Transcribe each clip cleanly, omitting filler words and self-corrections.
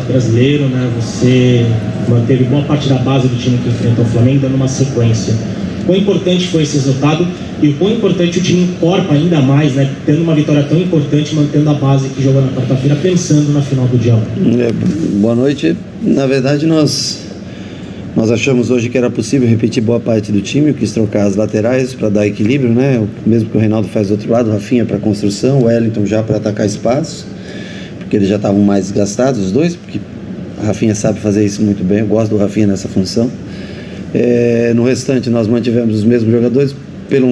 Brasileiro, né? Você manteve boa parte da base do time que enfrentou o Flamengo, dando uma sequência. Quão importante foi esse resultado e o quão importante o time encorpa ainda mais, né? Tendo uma vitória tão importante, mantendo a base que jogou na quarta-feira, pensando na final do dia 1. Boa noite. Na verdade, nós achamos hoje que era possível repetir boa parte do time, quis trocar as laterais para dar equilíbrio, né? Mesmo que o Reinaldo faz do outro lado, o Rafinha para construção, o Wellington já para atacar espaço, porque eles já estavam mais desgastados, os dois, porque a Rafinha sabe fazer isso muito bem, eu gosto do Rafinha nessa função. No restante nós mantivemos os mesmos jogadores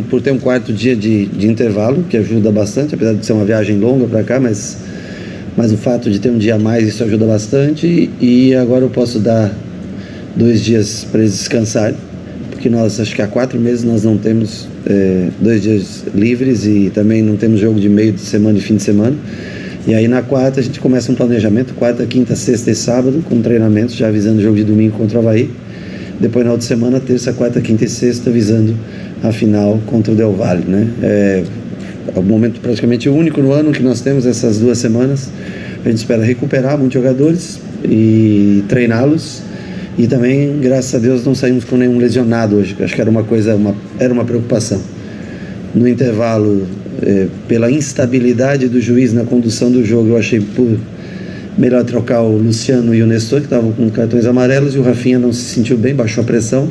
por ter um quarto dia de intervalo, que ajuda bastante, apesar de ser uma viagem longa para cá, mas o fato de ter um dia a mais, isso ajuda bastante. E agora eu posso dar 2 dias para eles descansarem, porque nós, acho que há 4 meses nós não temos 2 dias livres e também não temos jogo de meio de semana e fim de semana. E aí na quarta a gente começa um planejamento, quarta, quinta, sexta e sábado, com treinamentos, já avisando o jogo de domingo contra o Avaí. Depois na outra semana, terça, quarta, quinta e sexta, visando a final contra o Del Valle, né? É o momento praticamente único no ano que nós temos essas 2 semanas. A gente espera recuperar muitos jogadores e treiná-los. E também, graças a Deus, não saímos com nenhum lesionado hoje. Acho que era uma preocupação. No intervalo, pela instabilidade do juiz na condução do jogo, eu achei melhor trocar o Luciano e o Nestor, que estavam com cartões amarelos, e o Rafinha não se sentiu bem, baixou a pressão.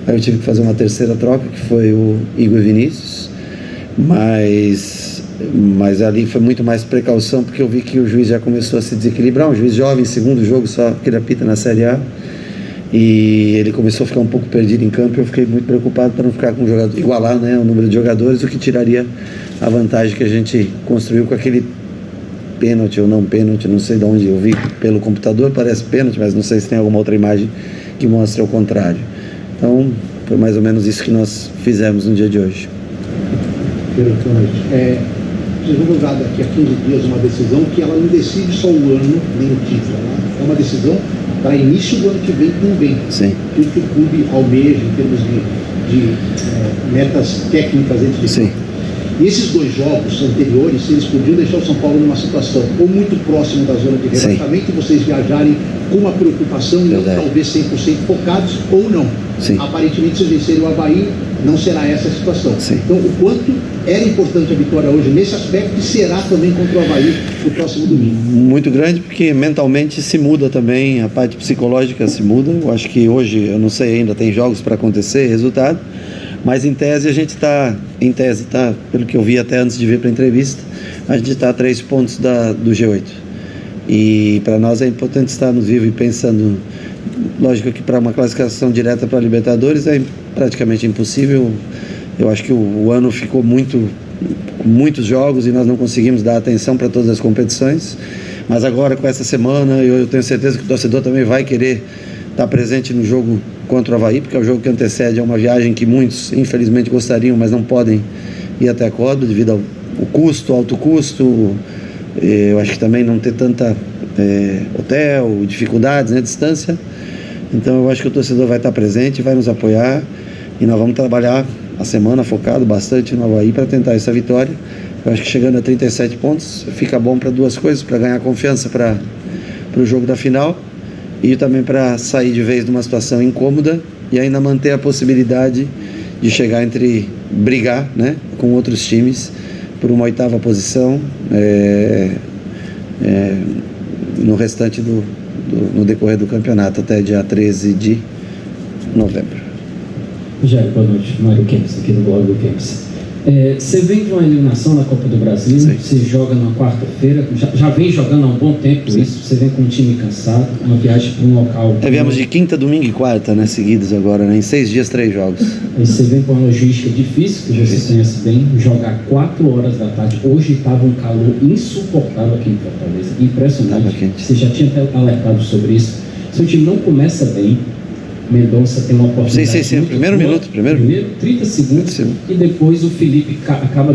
Aí eu tive que fazer uma terceira troca, que foi o Igor Vinícius. Mas ali foi muito mais precaução, porque eu vi que o juiz já começou a se desequilibrar. Um juiz jovem, segundo jogo só que ele apita na Série A. E ele começou a ficar um pouco perdido em campo. Eu fiquei muito preocupado para não ficar com o jogador, igualar, né, o número de jogadores, o que tiraria a vantagem que a gente construiu com aquele pênalti ou não pênalti, não sei de onde eu vi pelo computador, parece pênalti, mas não sei se tem alguma outra imagem que mostre o contrário. Então foi mais ou menos isso que nós fizemos no dia de hoje. Vocês vão usar daqui a 15 dias uma decisão que ela não decide só o ano nem o título, né? É uma decisão para início do ano que vem também. Sim. Tudo que o clube almeja em termos de metas técnicas dentro de Sim. E esses 2 jogos anteriores, eles podiam deixar o São Paulo numa situação ou muito próximo da zona de rebaixamento, e vocês viajarem com uma preocupação, talvez 100% focados, ou não. Sim. Aparentemente, se vencerem o Avaí, não será essa a situação. Sim. Então, o quanto era importante a vitória hoje nesse aspecto, e será também contra o Avaí no próximo domingo? Muito grande, porque mentalmente se muda também, a parte psicológica se muda. Eu acho que hoje, eu não sei ainda, tem jogos para acontecer, resultado. Mas em tese a gente está, pelo que eu vi até antes de vir para a entrevista, a gente está a 3 pontos do G8. E para nós é importante estarmos vivos e pensando, lógico que para uma classificação direta para a Libertadores é praticamente impossível. Eu acho que o ano ficou muitos jogos e nós não conseguimos dar atenção para todas as competições. Mas agora com essa semana eu tenho certeza que o torcedor também vai querer estar presente no jogo contra o Avaí, porque é o jogo que antecede a uma viagem que muitos infelizmente gostariam, mas não podem ir até Córdoba devido ao alto custo. Eu acho que também não ter tanta hotel, dificuldades, né, distância. Então eu acho que o torcedor vai estar presente, vai nos apoiar, e nós vamos trabalhar a semana focado bastante no Avaí para tentar essa vitória. Eu acho que chegando a 37 pontos fica bom para 2 coisas: para ganhar confiança para o jogo da final, e também para sair de vez de uma situação incômoda e ainda manter a possibilidade de chegar brigar, né, com outros times por uma 8ª posição no restante no decorrer do campeonato até dia 13 de novembro. Jair, boa noite. Mário Kempis, aqui do blog do Kempis. Você vem de uma eliminação na Copa do Brasil. Sim. Você joga na quarta-feira, já vem jogando há um bom tempo. Sim. Isso, você vem com um time cansado, uma viagem para um local... Viemos de quinta, domingo e quarta, né, seguidos agora, né, em 6 dias, 3 jogos. Aí você vem com uma logística difícil, que você conhece bem, jogar 4 horas da tarde. Hoje estava um calor insuportável aqui em Fortaleza, impressionante. Você já tinha até alertado sobre isso. Seu time não começa bem, Mendonça tem uma oportunidade. Sim. Primeiro 30 segundos. E depois o Felipe acaba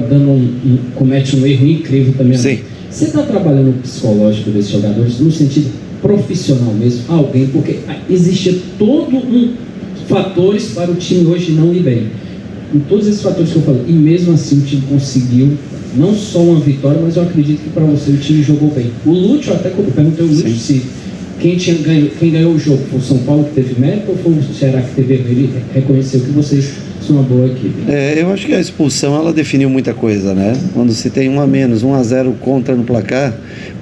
comete um erro incrível também. Sim. Você está trabalhando o psicológico desses jogadores no sentido profissional mesmo, porque existe todo um fatores para o time hoje não ir bem. Em todos esses fatores que eu falei, e mesmo assim o time conseguiu não só uma vitória, mas eu acredito que para você o time jogou bem. O Lúcio, até quando eu perguntei ao Lúcio se Quem ganhou o jogo foi o São Paulo, que teve mérito, ou foi o Ceará que teve? Ele reconheceu que vocês são uma boa equipe. Eu acho que a expulsão ela definiu muita coisa, né? Quando se tem 1 a menos, 1-0 contra no placar,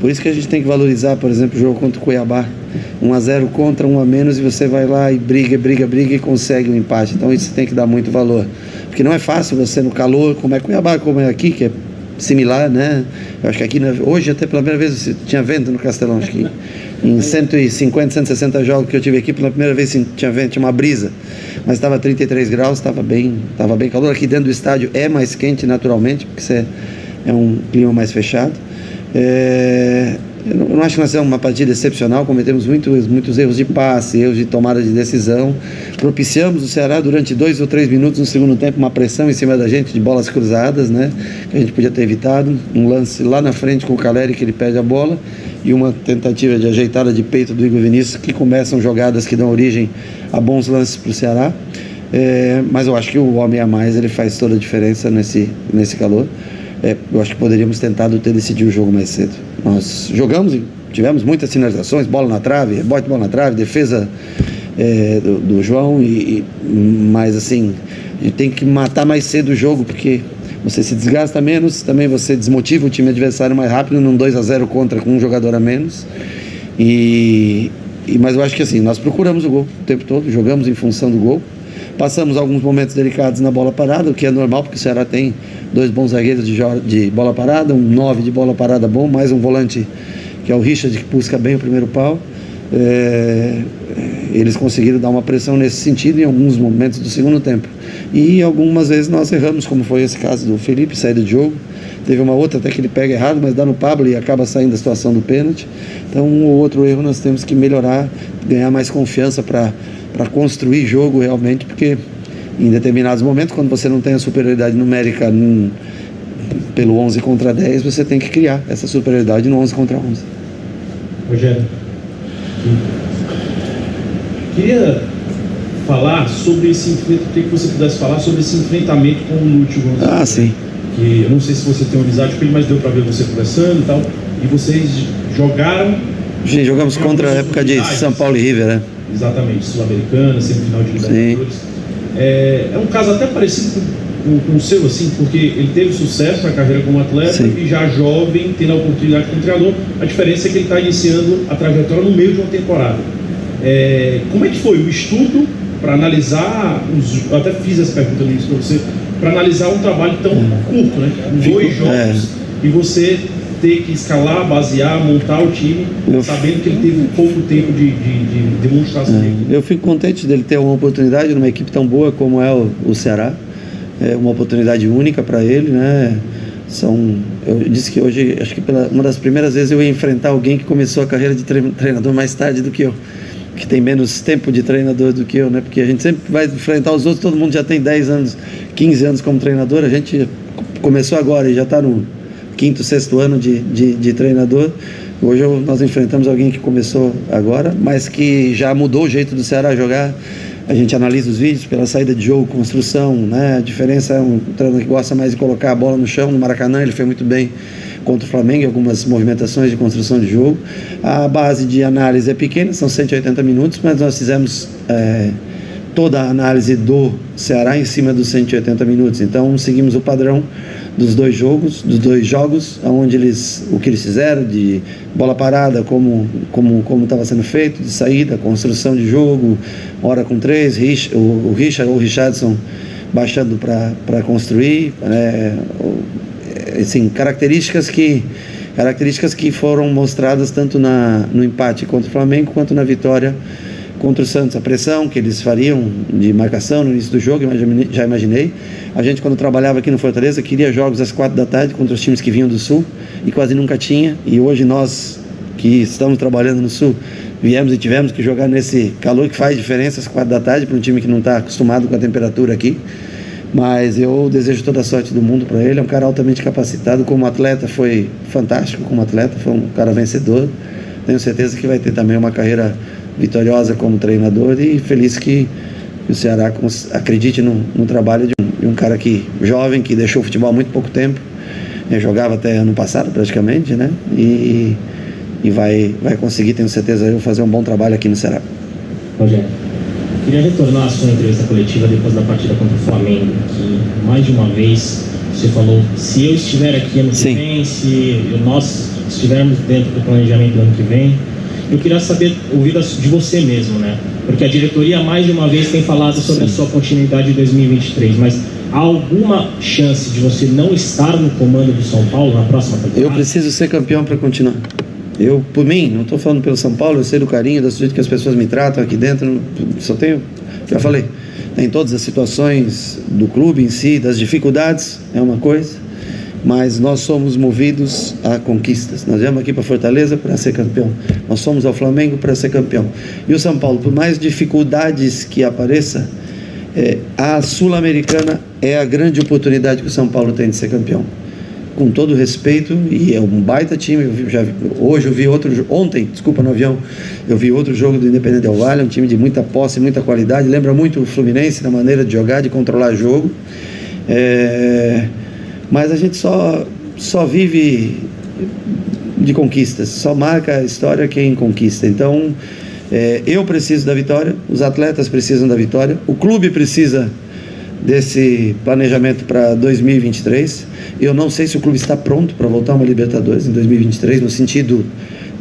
por isso que a gente tem que valorizar, por exemplo, o jogo contra o Cuiabá. 1-0 contra, 1 a menos, e você vai lá e briga e consegue um empate. Então isso tem que dar muito valor, porque não é fácil você no calor, como é Cuiabá, como é aqui, que é similar, né? Eu acho que aqui hoje até pela primeira vez tinha vento no Castelão, acho que em 150, 160 jogos que eu tive aqui, pela primeira vez tinha vento, tinha uma brisa, mas estava 33 graus, estava bem calor. Aqui dentro do estádio é mais quente naturalmente, porque é um clima mais fechado. Eu não acho que nós fizemos uma partida excepcional, cometemos muitos erros de passe, erros de tomada de decisão, propiciamos o Ceará durante 2 ou 3 minutos no segundo tempo, uma pressão em cima da gente de bolas cruzadas, né, que a gente podia ter evitado, um lance lá na frente com o Caleri que ele perde a bola, e uma tentativa de ajeitada de peito do Igor Vinícius, que começam jogadas que dão origem a bons lances para o Ceará. Mas eu acho que o homem a mais ele faz toda a diferença nesse calor. Eu acho que poderíamos tentado ter decidido o jogo mais cedo. Nós jogamos e tivemos muitas sinalizações, bola na trave, rebote de bola na trave, defesa do João, mas assim, a gente tem que matar mais cedo o jogo, porque você se desgasta menos, também você desmotiva o time adversário mais rápido num 2-0 contra com um jogador a menos. Mas eu acho que assim, nós procuramos o gol o tempo todo, jogamos em função do gol. Passamos alguns momentos delicados na bola parada, o que é normal, porque o Ceará tem 2 bons zagueiros de bola parada, um 9 de bola parada bom, mais um volante que é o Richard, que busca bem o primeiro pau. Eles conseguiram dar uma pressão nesse sentido em alguns momentos do segundo tempo. E algumas vezes nós erramos, como foi esse caso do Felipe, saída de jogo. Teve uma outra até que ele pega errado, mas dá no Pablo e acaba saindo da situação do pênalti. Então um ou outro erro nós temos que melhorar, ganhar mais confiança para construir jogo realmente, porque em determinados momentos, quando você não tem a superioridade numérica pelo 11 contra 10, você tem que criar essa superioridade no 11 contra 11. Rogério, queria falar sobre esse enfrentamento, queria que você pudesse falar sobre esse enfrentamento com o Lúcio Gonçalves. Sim. Que eu não sei se você tem uma amizade com ele, mas deu para ver você conversando e tal, e vocês jogaram... Jogamos contra a época de São Paulo e River, né? Exatamente, Sul-Americana, semifinal de Libertadores. É um caso até parecido com o seu, assim, porque ele teve sucesso na carreira como atleta. Sim. E já jovem, tendo a oportunidade como treinador. A diferença é que ele está iniciando a trajetória no meio de uma temporada. Como é que foi o estudo para analisar, eu até fiz essa pergunta no início para você, para analisar um trabalho tão curto, né? 2 jogos, e você ter que escalar, basear, montar o time, sabendo que ele teve pouco tempo de demonstração. Eu fico contente dele ter uma oportunidade numa equipe tão boa como é o Ceará. É uma oportunidade única para ele, né? Eu disse que hoje, acho que uma das primeiras vezes eu ia enfrentar alguém que começou a carreira de treinador mais tarde do que eu, que tem menos tempo de treinador do que eu, né? Porque a gente sempre vai enfrentar os outros, todo mundo já tem 10 anos, 15 anos como treinador, a gente começou agora e já está no 5º, 6º ano de treinador. Hoje nós enfrentamos alguém que começou agora, mas que já mudou o jeito do Ceará jogar. A gente analisa os vídeos pela saída de jogo, construção, né? A diferença é um treinador que gosta mais de colocar a bola no chão. No Maracanã ele foi muito bem contra o Flamengo em algumas movimentações de construção de jogo. A base de análise é pequena, são 180 minutos, mas nós fizemos toda a análise do Ceará em cima dos 180 minutos. Então seguimos o padrão dos dois jogos, onde o que eles fizeram de bola parada, como estava sendo feito, de saída, construção de jogo, hora com 3, o Richardson baixando para construir, assim, características que foram mostradas tanto no empate contra o Flamengo quanto na vitória contra o Santos. A pressão que eles fariam de marcação no início do jogo, já imaginei. A gente, quando trabalhava aqui no Fortaleza, queria jogos às 4 da tarde contra os times que vinham do Sul, e quase nunca tinha. E hoje nós, que estamos trabalhando no Sul, viemos e tivemos que jogar nesse calor que faz diferença às 4 da tarde para um time que não está acostumado com a temperatura aqui. Mas eu desejo toda a sorte do mundo para ele. É um cara altamente capacitado. Como atleta foi fantástico, foi um cara vencedor. Tenho certeza que vai ter também uma carreira vitoriosa como treinador, e feliz que o Ceará acredite no trabalho de um cara jovem, que deixou o futebol há muito pouco tempo, jogava até ano passado praticamente, né? E e vai conseguir, tenho certeza, eu fazer um bom trabalho aqui no Ceará. Rogério. Queria retornar à sua entrevista coletiva depois da partida contra o Flamengo, que mais de uma vez você falou, se eu estiver aqui ano que vem, se nós estivermos dentro do planejamento do ano que vem, eu queria ouvir de você mesmo, né? Porque a diretoria mais de uma vez tem falado sobre a sua continuidade em 2023, mas há alguma chance de você não estar no comando do São Paulo na próxima temporada? Eu preciso ser campeão para continuar. Eu, por mim, não estou falando pelo São Paulo, eu sei do carinho, do jeito que as pessoas me tratam aqui dentro, só tenho, já falei, em todas as situações do clube em si, das dificuldades, é uma coisa, mas nós somos movidos a conquistas. Nós viemos aqui para Fortaleza para ser campeão, nós fomos ao Flamengo para ser campeão. E o São Paulo, por mais dificuldades que apareça, a Sul-Americana é a grande oportunidade que o São Paulo tem de ser campeão. Com todo respeito, e é um baita time. Hoje eu vi ontem, no avião, eu vi outro jogo do Independente Del Valle, um time de muita posse, muita qualidade, lembra muito o Fluminense na maneira de jogar, de controlar o jogo, mas a gente só vive de conquistas, só marca a história quem conquista. Então eu preciso da vitória, os atletas precisam da vitória, o clube precisa desse planejamento para 2023. Eu não sei se o clube está pronto para voltar a uma Libertadores em 2023 no sentido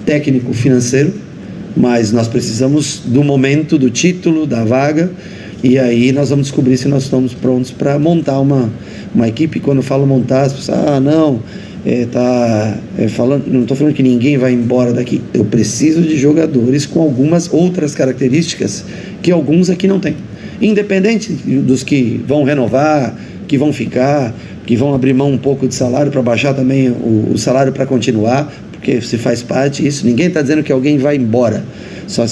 técnico financeiro, mas nós precisamos do momento, do título, da vaga, e aí nós vamos descobrir se nós estamos prontos para montar uma equipe. Quando eu falo montar, as pessoas não estou falando que ninguém vai embora daqui. Eu preciso de jogadores com algumas outras características que alguns aqui não têm, independente dos que vão renovar, que vão ficar, que vão abrir mão um pouco de salário para baixar também o salário para continuar, porque se faz parte disso. Ninguém está dizendo que alguém vai embora, só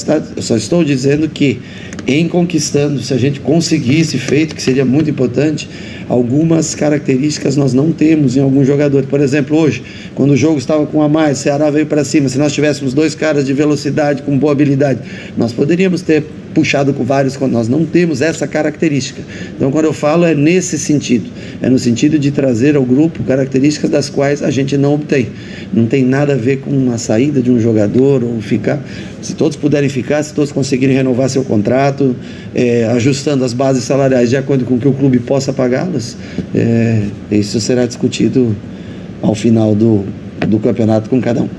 estou dizendo que em conquistando, se a gente conseguir esse feito, que seria muito importante, algumas características nós não temos em alguns jogadores. Por exemplo, hoje, quando o jogo estava com a mais, o Ceará veio para cima, se nós tivéssemos dois caras de velocidade, com boa habilidade, nós poderíamos ter puxado com vários, quando nós não temos essa característica. Então, quando eu falo, é nesse sentido, é no sentido de trazer ao grupo características das quais a gente não obtém. Não tem nada a ver com a saída de um jogador ou ficar. Se todos puderem ficar, se todos conseguirem renovar seu contrato, ajustando as bases salariais de acordo com que o clube possa pagá-las, isso será discutido ao final do campeonato com cada um.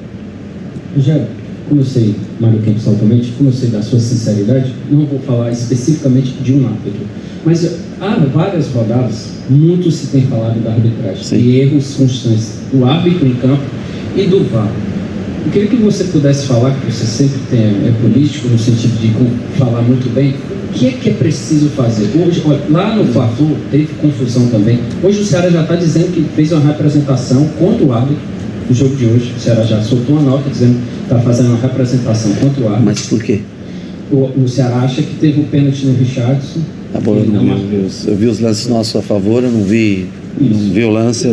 Rogério, como eu sei, Mário Kempis altamente, como eu sei da sua sinceridade, não vou falar especificamente de um árbitro, mas há várias rodadas, muito se tem falado da arbitragem. Sim. E erros constantes do árbitro em campo e do VAR. Eu queria que você pudesse falar, que você sempre é político, no sentido de falar muito bem, o que é preciso fazer? Hoje, olha, lá no Fla-Flu teve confusão também. Hoje o Ceará já está dizendo que fez uma representação contra o árbitro no jogo de hoje. O Ceará já soltou uma nota dizendo que está fazendo uma representação contra o árbitro. Mas por quê? O Ceará acha que teve o pênalti no Richardson. Tá bom, eu vi os lances nossos a favor, eu não vi o lance.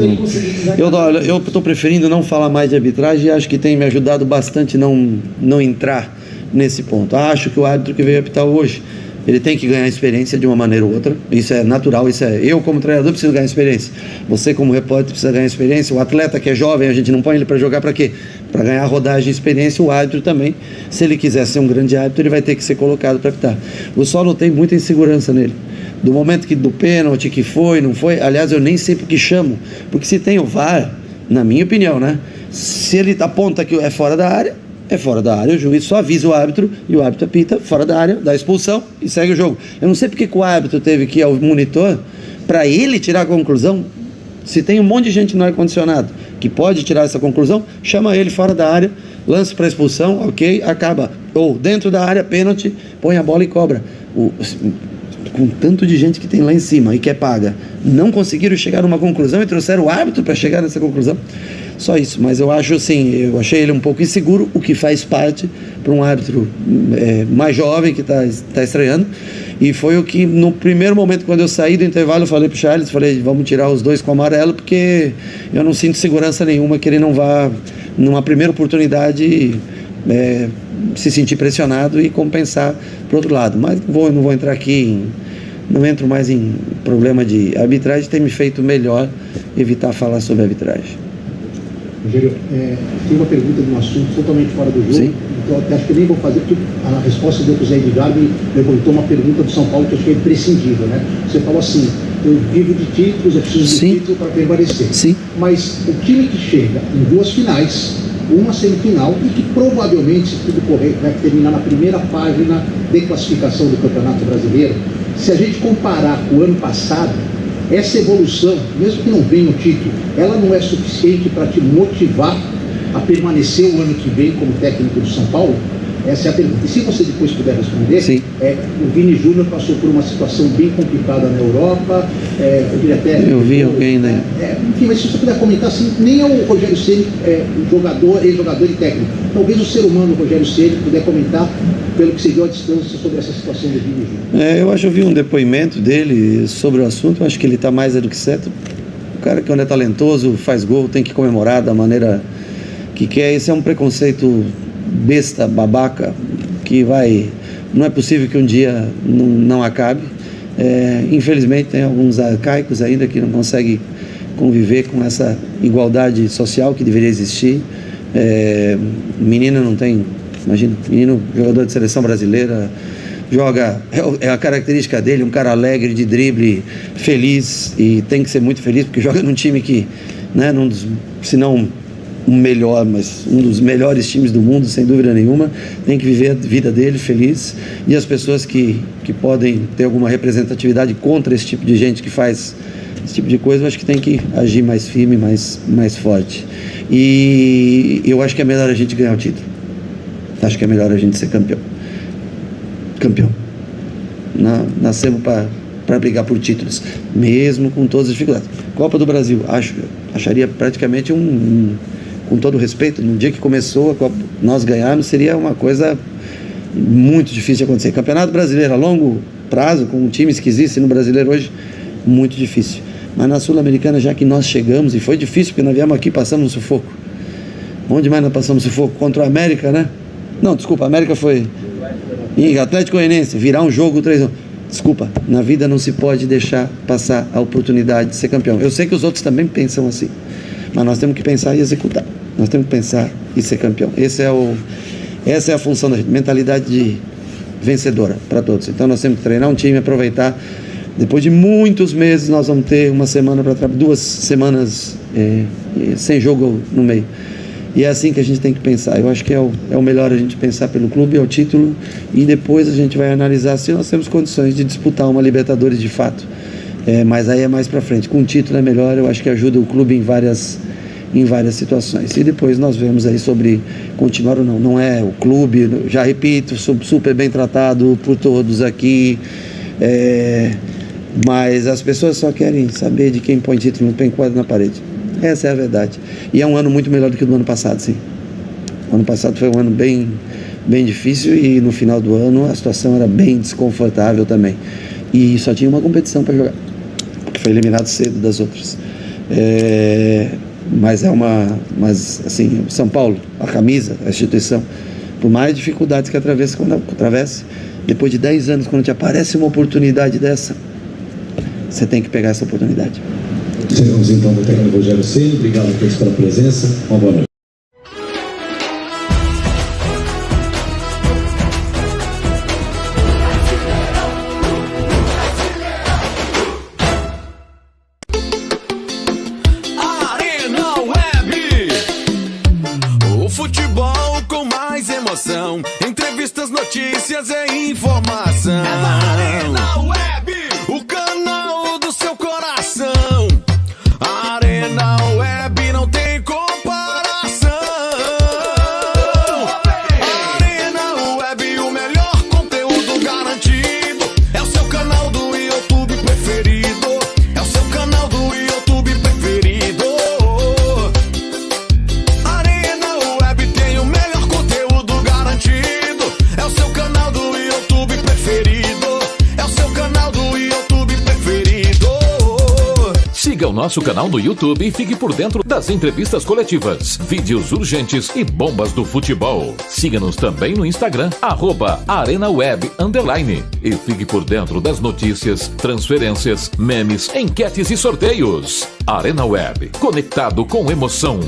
Eu estou preferindo não falar mais de arbitragem e acho que tem me ajudado bastante não entrar nesse ponto. Acho que o árbitro que veio apitar hoje, ele tem que ganhar experiência de uma maneira ou outra, isso é natural, eu como treinador preciso ganhar experiência, você como repórter precisa ganhar experiência, o atleta que é jovem, a gente não põe ele para jogar para quê? Para ganhar rodagem e experiência. O árbitro também, se ele quiser ser um grande árbitro, ele vai ter que ser colocado para apitar. Eu só notei muita insegurança nele, do momento do pênalti, que foi, não foi, aliás eu nem sei porque chamo, porque se tem o VAR, na minha opinião, né, se ele aponta que é fora da área, é fora da área, o juiz só avisa o árbitro e o árbitro apita fora da área, dá expulsão e segue o jogo. Eu não sei porque que o árbitro teve que ir ao monitor para ele tirar a conclusão. Se tem um monte de gente no ar-condicionado que pode tirar essa conclusão, chama ele fora da área, lance para expulsão, ok, acaba. Ou dentro da área, pênalti, põe a bola e cobra. Com tanto de gente que tem lá em cima e que é paga, não conseguiram chegar numa conclusão e trouxeram o árbitro para chegar nessa conclusão. Só isso, mas eu acho assim, eu achei ele um pouco inseguro, o que faz parte para um árbitro mais jovem que está estreando, e foi o que no primeiro momento, quando eu saí do intervalo, eu falei para o Charles, vamos tirar os dois com amarelo, porque eu não sinto segurança nenhuma que ele não vá, numa primeira oportunidade, se sentir pressionado e compensar para o outro lado. Mas não vou entrar aqui, não entro mais em problema de arbitragem, tem me feito melhor evitar falar sobre arbitragem. Rogério, tem uma pergunta de um assunto totalmente fora do jogo. Sim. Então, eu acho que nem vou fazer, porque a resposta do José Edgar me levantou uma pergunta do São Paulo que eu achei imprescindível, né? Você falou assim, eu vivo de títulos, eu preciso de título para permanecer. Sim. Mas o time que chega em 2 finais, uma semifinal, e que provavelmente, se tudo correr, vai terminar na primeira página de classificação do Campeonato Brasileiro, se a gente comparar com o ano passado, essa evolução, mesmo que não venha o título, ela não é suficiente para te motivar a permanecer o ano que vem como técnico do São Paulo? Essa é a pergunta. E se você depois puder responder, Sim. O Vini Júnior passou por uma situação bem complicada na Europa, eu vi alguém, né? Enfim, mas se você puder comentar, assim, nem é o Rogério Ceni, jogador, ex-jogador e técnico. Talvez o ser humano, o Rogério Ceni, puder comentar, pelo que você viu à distância, sobre essa situação do Vini Júnior. Eu vi um depoimento dele sobre o assunto, eu acho que ele está mais do que certo. O cara que quando é talentoso, faz gol, tem que comemorar da maneira que quer. Esse é um preconceito besta, babaca, que não é possível que um dia não acabe. Infelizmente tem alguns arcaicos ainda que não conseguem conviver com essa igualdade social que deveria existir. Menina não tem, imagina, menino jogador de seleção brasileira, joga, é a característica dele, um cara alegre, de drible, feliz, e tem que ser muito feliz porque joga num time que, né, se não um melhor, mas um dos melhores times do mundo, sem dúvida nenhuma, tem que viver a vida dele feliz, e as pessoas que podem ter alguma representatividade contra esse tipo de gente que faz esse tipo de coisa, eu acho que tem que agir mais firme, mais forte. E eu acho que é melhor a gente ganhar o título. Acho que é melhor a gente ser campeão. Nascemos para brigar por títulos, mesmo com todas as dificuldades. Copa do Brasil, acharia praticamente com todo respeito, no dia que começou a Copa, nós ganharmos, seria uma coisa muito difícil de acontecer. Campeonato Brasileiro a longo prazo, com times que existem no Brasileiro hoje, muito difícil. Mas na Sul-Americana, já que nós chegamos, e foi difícil, porque nós viemos aqui, passamos um sufoco. Onde mais nós passamos sufoco? Contra o América, né? Não, desculpa, a América foi em Atlético Goianiense, virar um jogo 3-1. Desculpa, na vida não se pode deixar passar a oportunidade de ser campeão. Eu sei que os outros também pensam assim, mas nós temos que pensar e executar. Nós temos que pensar e ser campeão. Essa é a função da gente, mentalidade de vencedora para todos. Então nós temos que treinar um time, aproveitar. Depois de muitos meses nós vamos ter uma semana para trabalhar, 2 semanas sem jogo no meio. E é assim que a gente tem que pensar. Eu acho que é o melhor a gente pensar pelo clube, é o título, e depois a gente vai analisar se nós temos condições de disputar uma Libertadores de fato. Mas aí é mais para frente. Com o título é melhor, eu acho que ajuda o clube em várias situações. E depois nós vemos aí sobre continuar ou não. Não é o clube, já repito, sou super bem tratado por todos aqui, mas as pessoas só querem saber de quem põe título, não põe quadro na parede. Essa é a verdade. E é um ano muito melhor do que o do ano passado, sim. O ano passado foi um ano bem difícil, e no final do ano a situação era bem desconfortável também. E só tinha uma competição para jogar, porque foi eliminado cedo das outras. Mas assim, São Paulo, a camisa, a instituição, por mais dificuldades que atravesse, depois de 10 anos, quando te aparece uma oportunidade dessa, você tem que pegar essa oportunidade. Chegamos então ao técnico Rogério Ceni. Obrigado a todos pela presença. Uma boa noite. Arena Web. O futebol com mais emoção. Entrevistas, notícias e informação. É na Arena Web. O canal do seu coração. Arena Web não tem comparação. Arena Web, o melhor conteúdo garantido. É o seu canal do YouTube preferido. É o seu canal do YouTube preferido. Arena Web tem o melhor conteúdo garantido. É o seu canal do YouTube preferido. É o seu canal do YouTube preferido. Siga o nosso canal no YouTube e fique por dentro das entrevistas coletivas, vídeos urgentes e bombas do futebol. Siga-nos também no Instagram, @ArenaWeb_. E fique por dentro das notícias, transferências, memes, enquetes e sorteios. Arena Web, conectado com emoção.